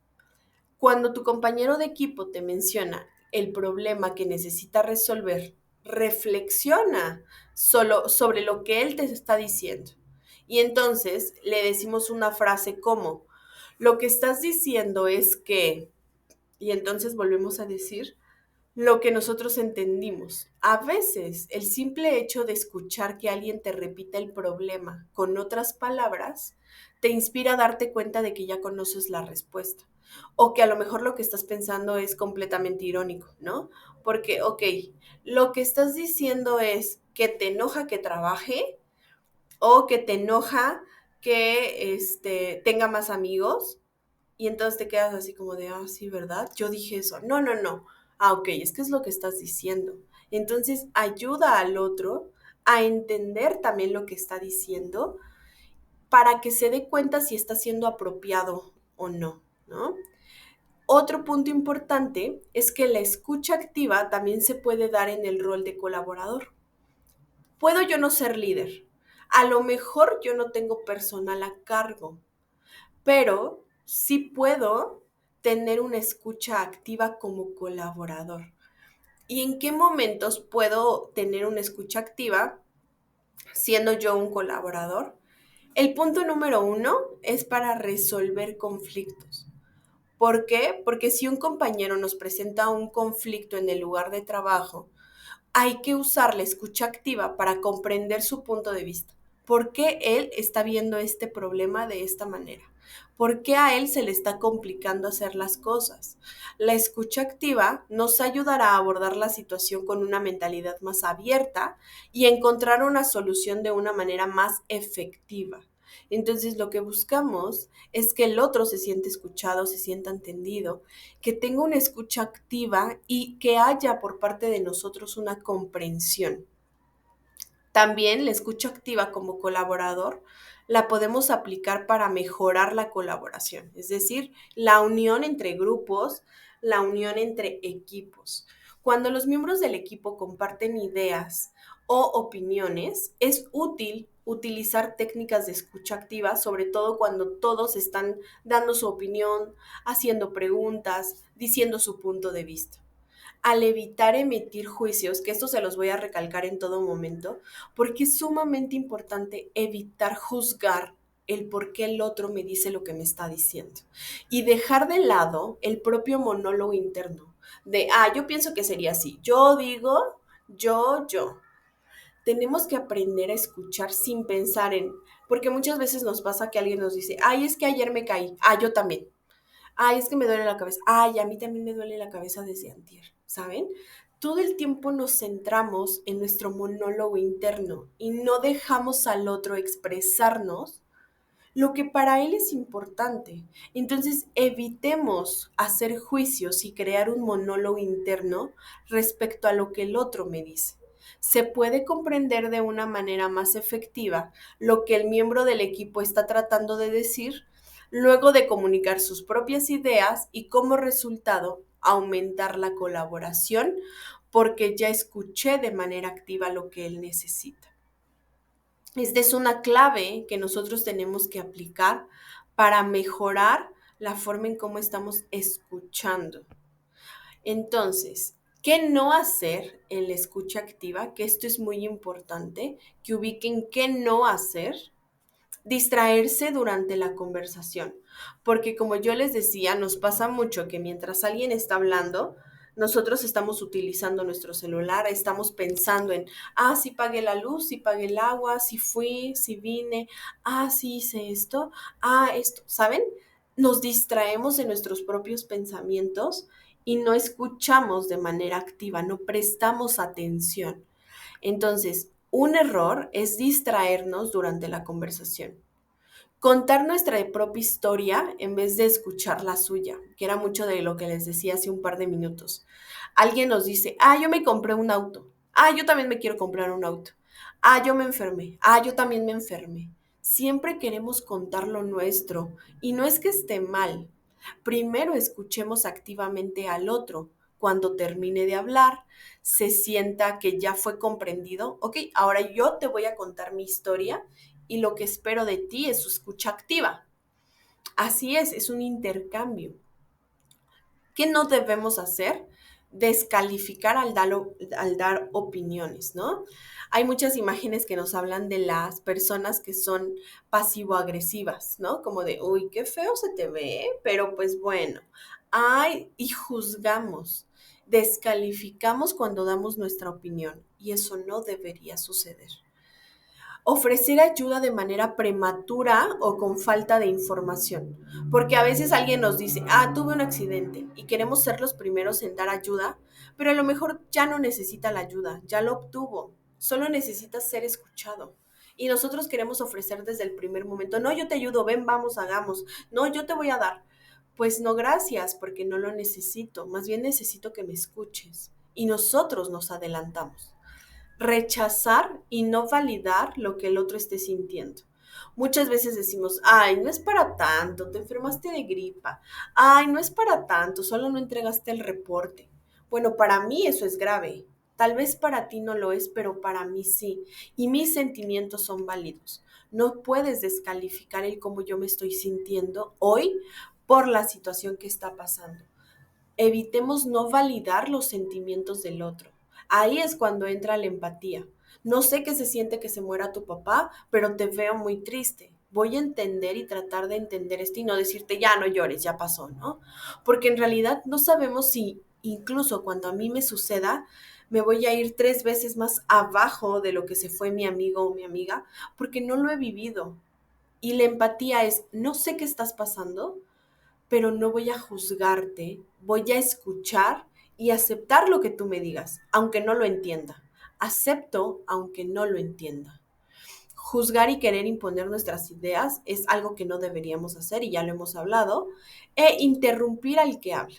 Cuando tu compañero de equipo te menciona el problema que necesita resolver, reflexiona solo sobre lo que él te está diciendo. Y entonces le decimos una frase como, lo que estás diciendo es que, y entonces volvemos a decir lo que nosotros entendimos. A veces el simple hecho de escuchar que alguien te repita el problema con otras palabras te inspira a darte cuenta de que ya conoces la respuesta o que a lo mejor lo que estás pensando es completamente irónico, ¿no? Porque, ok, lo que estás diciendo es que te enoja que trabaje o que te enoja que tenga más amigos y entonces te quedas así como de, ah, sí, ¿verdad? Yo dije eso. No, no, no. Ah, ok, es que es lo que estás diciendo. Entonces ayuda al otro a entender también lo que está diciendo para que se dé cuenta si está siendo apropiado o no, ¿no? Otro punto importante es que la escucha activa también se puede dar en el rol de colaborador. Puedo yo no ser líder. A lo mejor yo no tengo personal a cargo, pero sí puedo tener una escucha activa como colaborador. ¿Y en qué momentos puedo tener una escucha activa siendo yo un colaborador? El punto número 1 es para resolver conflictos. ¿Por qué? Porque si un compañero nos presenta un conflicto en el lugar de trabajo, hay que usar la escucha activa para comprender su punto de vista. ¿Por qué él está viendo este problema de esta manera? ¿Por qué a él se le está complicando hacer las cosas? La escucha activa nos ayudará a abordar la situación con una mentalidad más abierta y encontrar una solución de una manera más efectiva. Entonces lo que buscamos es que el otro se siente escuchado, se sienta entendido, que tenga una escucha activa y que haya por parte de nosotros una comprensión. También la escucha activa como colaborador la podemos aplicar para mejorar la colaboración, es decir, la unión entre grupos, la unión entre equipos. Cuando los miembros del equipo comparten ideas o opiniones, es útil utilizar técnicas de escucha activa, sobre todo cuando todos están dando su opinión, haciendo preguntas, diciendo su punto de vista, al evitar emitir juicios, que esto se los voy a recalcar en todo momento, porque es sumamente importante evitar juzgar el por qué el otro me dice lo que me está diciendo. Y dejar de lado el propio monólogo interno de, yo pienso que sería así. Yo digo, yo. Tenemos que aprender a escuchar sin pensar en, porque muchas veces nos pasa que alguien nos dice, ay, es que ayer me caí, yo también, ay, es que me duele la cabeza, ay, a mí también me duele la cabeza desde antier, ¿saben? Todo el tiempo nos centramos en nuestro monólogo interno y no dejamos al otro expresarnos lo que para él es importante. Entonces, evitemos hacer juicios y crear un monólogo interno respecto a lo que el otro me dice. Se puede comprender de una manera más efectiva lo que el miembro del equipo está tratando de decir, luego de comunicar sus propias ideas y como resultado aumentar la colaboración porque ya escuché de manera activa lo que él necesita. Esta es una clave que nosotros tenemos que aplicar para mejorar la forma en cómo estamos escuchando. Entonces, ¿qué no hacer en la escucha activa? Que esto es muy importante, que ubiquen qué no hacer. Distraerse durante la conversación, porque como yo les decía, nos pasa mucho que mientras alguien está hablando, nosotros estamos utilizando nuestro celular, estamos pensando en, sí pagué la luz, sí pagué el agua, sí fui, sí vine, sí hice esto, esto, ¿saben? Nos distraemos de nuestros propios pensamientos y no escuchamos de manera activa, no prestamos atención. Entonces, un error es distraernos durante la conversación. Contar nuestra propia historia en vez de escuchar la suya, que era mucho de lo que les decía hace un par de minutos. Alguien nos dice, yo me compré un auto. Yo también me quiero comprar un auto. Yo me enfermé. Yo también me enfermé. Siempre queremos contar lo nuestro y no es que esté mal. Primero escuchemos activamente al otro. Cuando termine de hablar, se sienta que ya fue comprendido. Ok, ahora yo te voy a contar mi historia y lo que espero de ti es su escucha activa. Así es un intercambio. ¿Qué no debemos hacer? Descalificar al dar opiniones, ¿no? Hay muchas imágenes que nos hablan de las personas que son pasivo-agresivas, ¿no? Como de, uy, qué feo se te ve, pero pues bueno. Y juzgamos, descalificamos cuando damos nuestra opinión y eso no debería suceder. Ofrecer ayuda de manera prematura o con falta de información. Porque a veces alguien nos dice, tuve un accidente y queremos ser los primeros en dar ayuda, pero a lo mejor ya no necesita la ayuda, ya lo obtuvo, solo necesita ser escuchado. Y nosotros queremos ofrecer desde el primer momento, no, yo te ayudo, ven, vamos, hagamos, no, yo te voy a dar. Pues no, gracias, porque no lo necesito, más bien necesito que me escuches. Y nosotros nos adelantamos. Rechazar y no validar lo que el otro esté sintiendo. Muchas veces decimos, no es para tanto, te enfermaste de gripa. No es para tanto, solo no entregaste el reporte. Bueno, para mí eso es grave. Tal vez para ti no lo es, pero para mí sí. Y mis sentimientos son válidos. No puedes descalificar el cómo yo me estoy sintiendo hoy por la situación que está pasando. Evitemos no validar los sentimientos del otro. Ahí es cuando entra la empatía. No sé qué se siente que se muera tu papá, pero te veo muy triste. Voy a entender y tratar de entender esto y no decirte, ya no llores, ya pasó, ¿no? Porque en realidad no sabemos si incluso cuando a mí me suceda, me voy a ir 3 veces más abajo de lo que se fue mi amigo o mi amiga, porque no lo he vivido. Y la empatía es, no sé qué estás pasando, pero no voy a juzgarte, voy a escuchar y aceptar lo que tú me digas, aunque no lo entienda. Acepto aunque no lo entienda. Juzgar y querer imponer nuestras ideas es algo que no deberíamos hacer y ya lo hemos hablado. Interrumpir al que habla.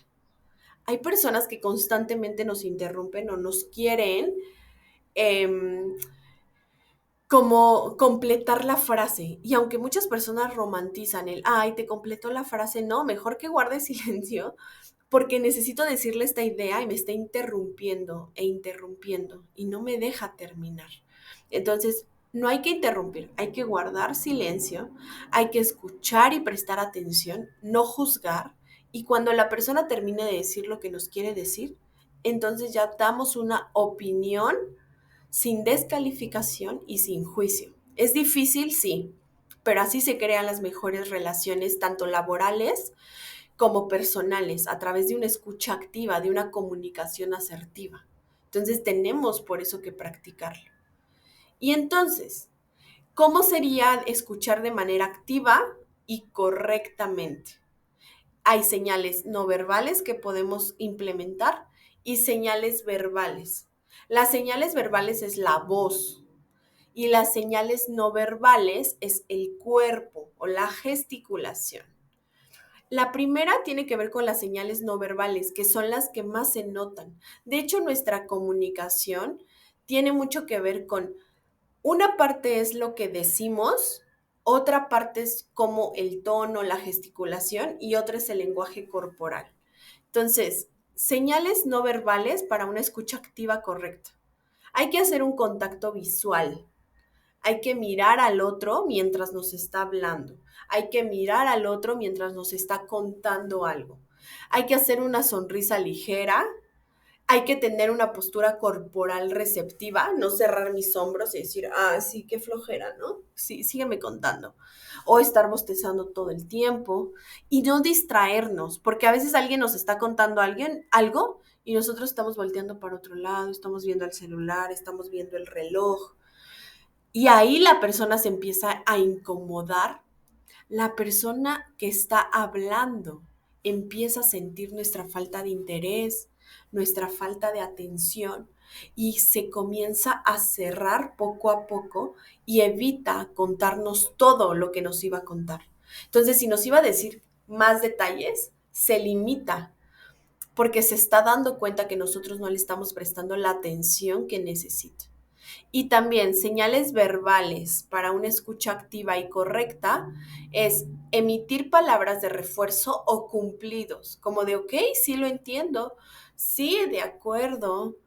Hay personas que constantemente nos interrumpen o nos quieren como completar la frase. Y aunque muchas personas romantizan te completó la frase, no, mejor que guarde silencio porque necesito decirle esta idea y me está interrumpiendo e interrumpiendo y no me deja terminar. Entonces, no hay que interrumpir, hay que guardar silencio, hay que escuchar y prestar atención, no juzgar, y cuando la persona termine de decir lo que nos quiere decir, entonces ya damos una opinión sin descalificación y sin juicio. ¿Es difícil? Sí, pero así se crean las mejores relaciones, tanto laborales como personales, a través de una escucha activa, de una comunicación asertiva. Entonces tenemos por eso que practicarlo. Y entonces, ¿cómo sería escuchar de manera activa y correctamente? Hay señales no verbales que podemos implementar y señales verbales. Las señales verbales es la voz y las señales no verbales es el cuerpo o la gesticulación. La primera tiene que ver con las señales no verbales, que son las que más se notan. De hecho, nuestra comunicación tiene mucho que ver con una parte es lo que decimos, otra parte es como el tono, la gesticulación y otra es el lenguaje corporal. Entonces, señales no verbales para una escucha activa correcta. Hay que hacer un contacto visual. Hay que mirar al otro mientras nos está hablando. Hay que mirar al otro mientras nos está contando algo. Hay que hacer una sonrisa ligera. Hay que tener una postura corporal receptiva, no cerrar mis hombros y decir, ah, sí, qué flojera, ¿no? Sí, sígueme contando. O estar bostezando todo el tiempo y no distraernos, porque a veces alguien nos está contando a alguien algo y nosotros estamos volteando para otro lado, estamos viendo el celular, estamos viendo el reloj. Y ahí la persona se empieza a incomodar. La persona que está hablando empieza a sentir nuestra falta de interés, nuestra falta de atención y se comienza a cerrar poco a poco y evita contarnos todo lo que nos iba a contar. Entonces, si nos iba a decir más detalles, se limita porque se está dando cuenta que nosotros no le estamos prestando la atención que necesita. Y también señales verbales para una escucha activa y correcta es emitir palabras de refuerzo o cumplidos, como de, ok, sí lo entiendo, sí, de acuerdo,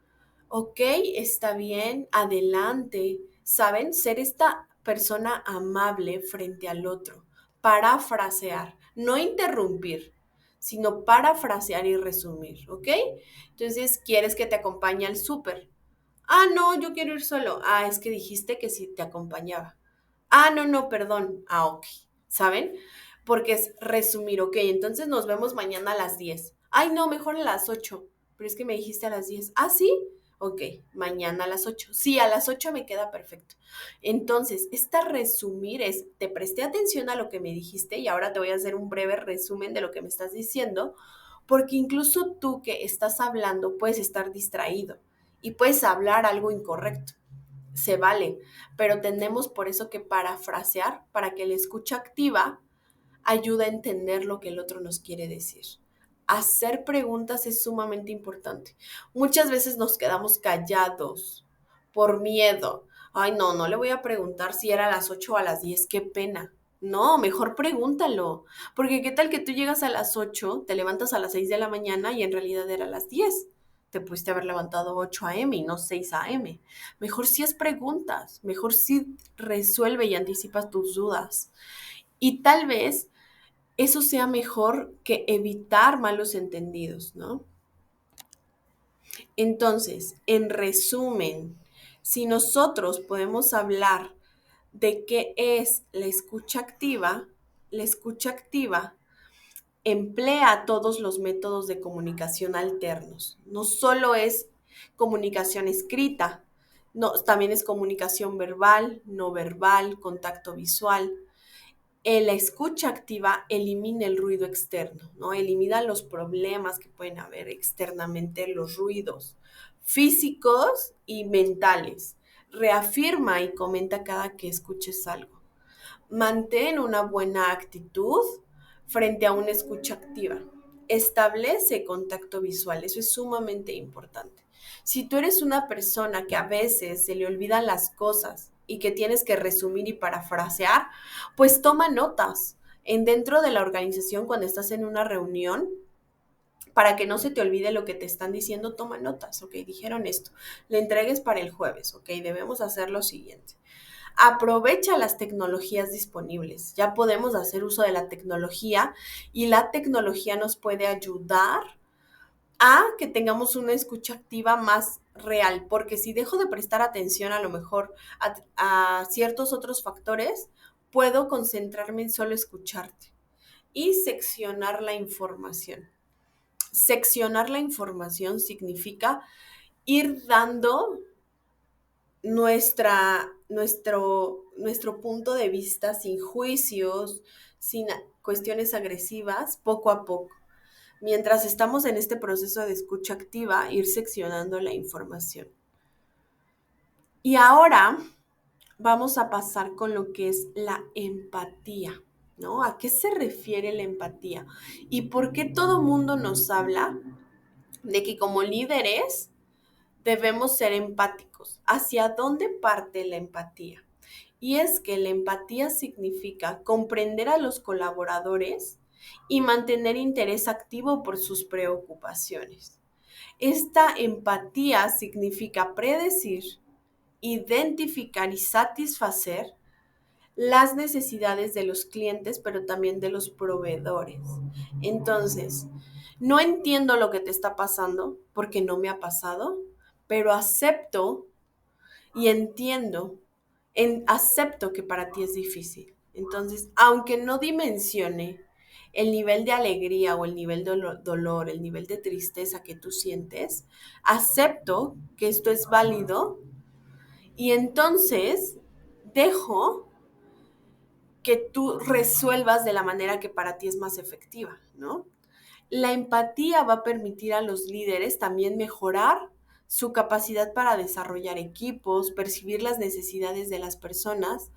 ok, está bien, adelante. ¿Saben? Ser esta persona amable frente al otro, parafrasear, no interrumpir, sino parafrasear y resumir, ¿ok? Entonces, ¿quieres que te acompañe al súper? Ah, no, yo quiero ir solo. Ah, es que dijiste que sí te acompañaba. Ah, no, no, perdón. Ah, ok. ¿Saben? Porque es resumir, ok, entonces nos vemos mañana a las 10. Ay, no, mejor a las 8. Pero es que me dijiste a las 10. Ah, sí. Ok, mañana a las 8. Sí, a las 8 me queda perfecto. Entonces, esta resumir es, te presté atención a lo que me dijiste y ahora te voy a hacer un breve resumen de lo que me estás diciendo, porque incluso tú que estás hablando puedes estar distraído y puedes hablar algo incorrecto. Se vale, pero tenemos por eso que parafrasear para que la escucha activa ayude a entender lo que el otro nos quiere decir. Hacer preguntas es sumamente importante. Muchas veces nos quedamos callados por miedo. Ay, no, no le voy a preguntar si era a las 8 o a las 10, qué pena. No, mejor pregúntalo, porque qué tal que tú llegas a las 8, te levantas a las 6 de la mañana y en realidad era a las 10. Te pudiste haber levantado 8 a.m. y no 6 a.m. Mejor si es preguntas, mejor si resuelve y anticipas tus dudas. Y tal vez eso sea mejor que evitar malos entendidos, ¿no? Entonces, en resumen, si nosotros podemos hablar de qué es la escucha activa emplea todos los métodos de comunicación alternos. No solo es comunicación escrita, no, también es comunicación verbal, no verbal, contacto visual. La escucha activa elimina el ruido externo, ¿no? Elimina los problemas que pueden haber externamente, los ruidos físicos y mentales. Reafirma y comenta cada que escuches algo. Mantén una buena actitud frente a una escucha activa. Establece contacto visual, eso es sumamente importante. Si tú eres una persona que a veces se le olvidan las cosas y que tienes que resumir y parafrasear, pues toma notas. En dentro de la organización, cuando estás en una reunión, para que no se te olvide lo que te están diciendo, toma notas, ok, dijeron esto, le entregues para el jueves, ok, debemos hacer lo siguiente. Aprovecha las tecnologías disponibles. Ya podemos hacer uso de la tecnología y la tecnología nos puede ayudar a que tengamos una escucha activa más real, porque si dejo de prestar atención a lo mejor a ciertos otros factores, puedo concentrarme en solo escucharte y seccionar la información. Seccionar la información significa ir dando nuestro punto de vista sin juicios, sin cuestiones agresivas, poco a poco. Mientras estamos en este proceso de escucha activa, ir seccionando la información. Y ahora vamos a pasar con lo que es la empatía, ¿no? ¿A qué se refiere la empatía? ¿Y por qué todo mundo nos habla de que como líderes debemos ser empáticos? ¿Hacia dónde parte la empatía? Y es que la empatía significa comprender a los colaboradores y mantener interés activo por sus preocupaciones. Esta empatía significa predecir, identificar y satisfacer las necesidades de los clientes, pero también de los proveedores. Entonces, no entiendo lo que te está pasando porque no me ha pasado, pero acepto y entiendo, acepto que para ti es difícil. Entonces, aunque no dimensione el nivel de alegría o el nivel de dolor, el nivel de tristeza que tú sientes, acepto que esto es válido y entonces dejo que tú resuelvas de la manera que para ti es más efectiva, ¿no? La empatía va a permitir a los líderes también mejorar su capacidad para desarrollar equipos, percibir las necesidades de las personas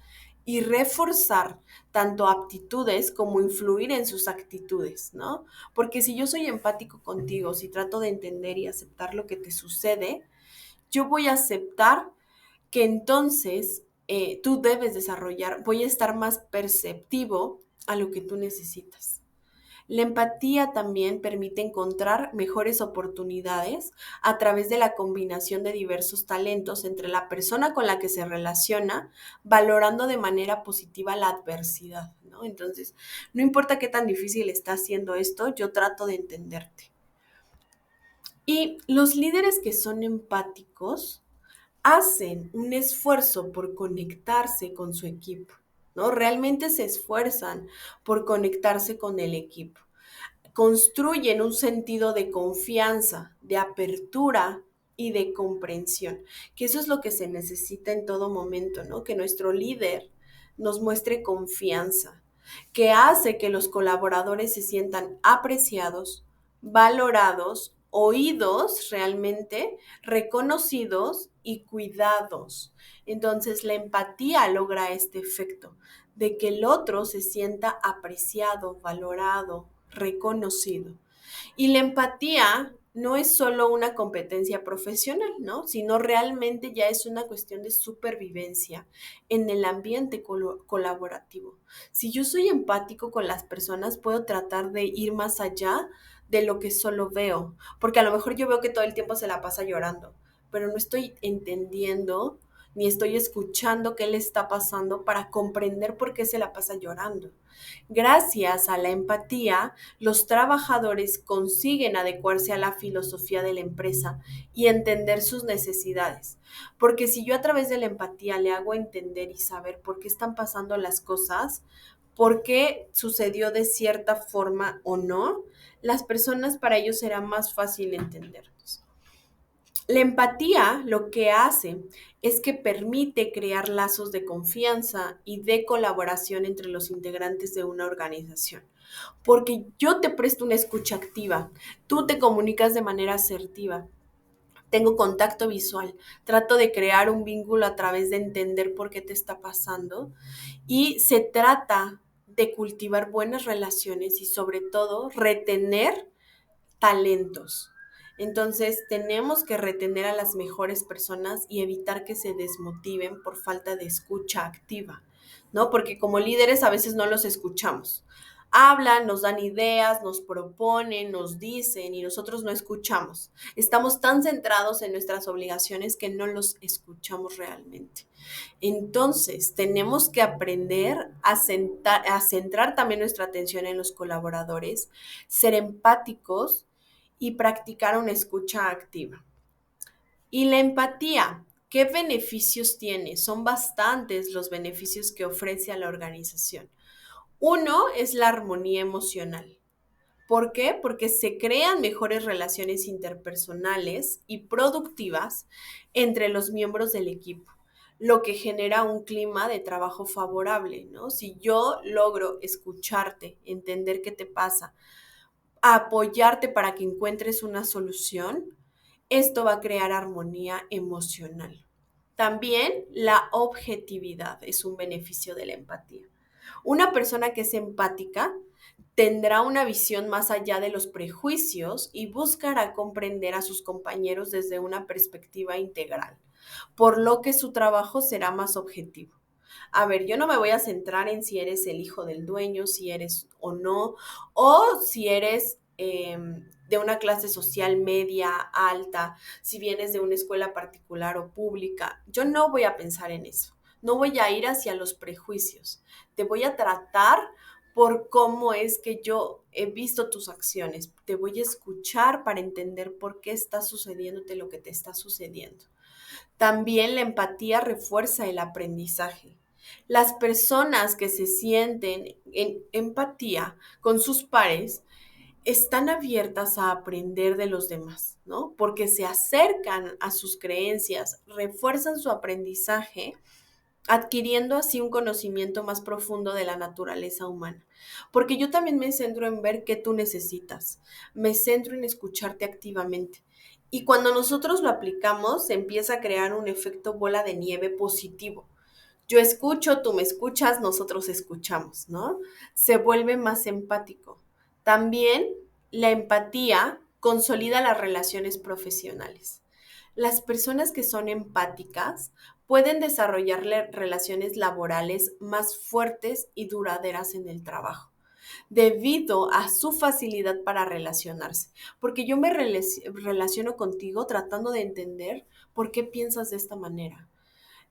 y reforzar tanto aptitudes como influir en sus actitudes, ¿no? Porque si yo soy empático contigo, si trato de entender y aceptar lo que te sucede, yo voy a aceptar que entonces tú debes desarrollar, voy a estar más perceptivo a lo que tú necesitas. La empatía también permite encontrar mejores oportunidades a través de la combinación de diversos talentos entre la persona con la que se relaciona, valorando de manera positiva la adversidad, ¿no? Entonces, no importa qué tan difícil está haciendo esto, yo trato de entenderte. Y los líderes que son empáticos hacen un esfuerzo por conectarse con su equipo, ¿no? Realmente se esfuerzan por conectarse con el equipo. Construyen un sentido de confianza, de apertura y de comprensión, que eso es lo que se necesita en todo momento, ¿no? Que nuestro líder nos muestre confianza, que hace que los colaboradores se sientan apreciados, valorados, oídos realmente, reconocidos y cuidados. Entonces, la empatía logra este efecto de que el otro se sienta apreciado, valorado, reconocido. Y la empatía no es solo una competencia profesional, ¿no? Sino realmente ya es una cuestión de supervivencia en el ambiente colaborativo. Si yo soy empático con las personas, puedo tratar de ir más allá de lo que solo veo, porque a lo mejor yo veo que todo el tiempo se la pasa llorando, pero no estoy entendiendo ni estoy escuchando qué le está pasando para comprender por qué se la pasa llorando. Gracias a la empatía, los trabajadores consiguen adecuarse a la filosofía de la empresa y entender sus necesidades. Porque si yo a través de la empatía le hago entender y saber por qué están pasando las cosas, por qué sucedió de cierta forma o no, las personas para ellos será más fácil entendernos. La empatía lo que hace es que permite crear lazos de confianza y de colaboración entre los integrantes de una organización. Porque yo te presto una escucha activa, tú te comunicas de manera asertiva, tengo contacto visual, trato de crear un vínculo a través de entender por qué te está pasando y se trata de cultivar buenas relaciones y sobre todo retener talentos. Entonces, tenemos que retener a las mejores personas y evitar que se desmotiven por falta de escucha activa, ¿no? Porque como líderes a veces no los escuchamos. Hablan, nos dan ideas, nos proponen, nos dicen y nosotros no escuchamos. Estamos tan centrados en nuestras obligaciones que no los escuchamos realmente. Entonces, tenemos que aprender a centrar también nuestra atención en los colaboradores, ser empáticos y practicar una escucha activa. Y la empatía, ¿Qué beneficios tiene? Son bastantes los beneficios que ofrece a la organización. Uno es la armonía emocional. ¿Por qué? Porque se crean mejores relaciones interpersonales y productivas entre los miembros del equipo, lo que genera un clima de trabajo favorable, ¿no? Si yo logro escucharte, entender qué te pasa, apoyarte para que encuentres una solución, esto va a crear armonía emocional. También la objetividad es un beneficio de la empatía. Una persona que es empática tendrá una visión más allá de los prejuicios y buscará comprender a sus compañeros desde una perspectiva integral, por lo que su trabajo será más objetivo. A ver, yo no me voy a centrar en si eres el hijo del dueño, si eres o no, o si eres de una clase social media, alta, si vienes de una escuela particular o pública. Yo no voy a pensar en eso. No voy a ir hacia los prejuicios. Te voy a tratar por cómo es que yo he visto tus acciones. Te voy a escuchar para entender por qué está sucediéndote lo que te está sucediendo. También la empatía refuerza el aprendizaje. Las personas que se sienten en empatía con sus pares están abiertas a aprender de los demás, ¿no? Porque se acercan a sus creencias, refuerzan su aprendizaje, adquiriendo así un conocimiento más profundo de la naturaleza humana. Porque yo también me centro en ver qué tú necesitas, me centro en escucharte activamente. Y cuando nosotros lo aplicamos, se empieza a crear un efecto bola de nieve positivo. Yo escucho, tú me escuchas, nosotros escuchamos, ¿no? Se vuelve más empático. También la empatía consolida las relaciones profesionales. Las personas que son empáticas pueden desarrollar relaciones laborales más fuertes y duraderas en el trabajo, debido a su facilidad para relacionarse. Porque yo me relaciono contigo tratando de entender por qué piensas de esta manera,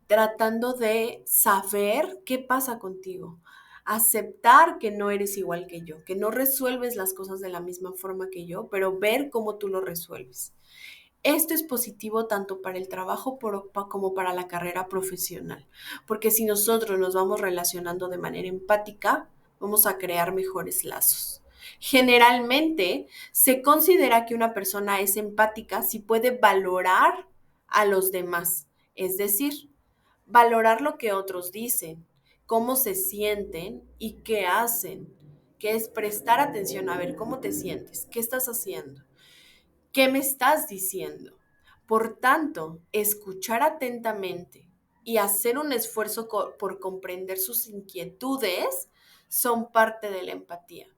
tratando de saber qué pasa contigo, aceptar que no eres igual que yo, que no resuelves las cosas de la misma forma que yo, pero ver cómo tú lo resuelves. Esto es positivo tanto para el trabajo como para la carrera profesional, porque si nosotros nos vamos relacionando de manera empática, vamos a crear mejores lazos. Generalmente se considera que una persona es empática si puede valorar a los demás, es decir, valorar lo que otros dicen, cómo se sienten y qué hacen, que es prestar atención a ver cómo te sientes, qué estás haciendo. ¿Qué me estás diciendo? Por tanto, escuchar atentamente y hacer un esfuerzo por comprender sus inquietudes son parte de la empatía.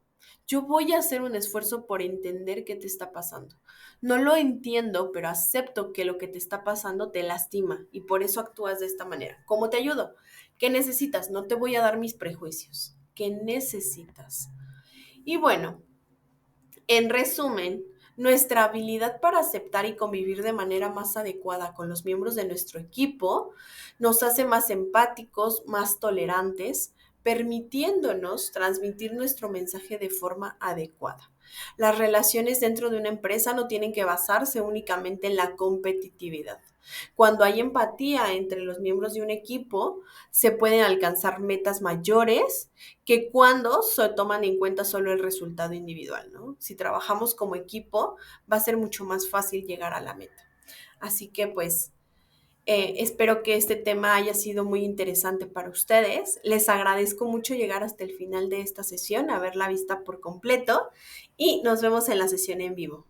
Yo voy a hacer un esfuerzo por entender qué te está pasando. No lo entiendo, pero acepto que lo que te está pasando te lastima y por eso actúas de esta manera. ¿Cómo te ayudo? ¿Qué necesitas? No te voy a dar mis prejuicios. ¿Qué necesitas? Y bueno, en resumen, nuestra habilidad para aceptar y convivir de manera más adecuada con los miembros de nuestro equipo nos hace más empáticos, más tolerantes, permitiéndonos transmitir nuestro mensaje de forma adecuada. Las relaciones dentro de una empresa no tienen que basarse únicamente en la competitividad. Cuando hay empatía entre los miembros de un equipo, se pueden alcanzar metas mayores que cuando se toman en cuenta solo el resultado individual, ¿no? Si trabajamos como equipo, va a ser mucho más fácil llegar a la meta. Así que pues espero que este tema haya sido muy interesante para ustedes. Les agradezco mucho llegar hasta el final de esta sesión, haberla vista por completo y nos vemos en la sesión en vivo.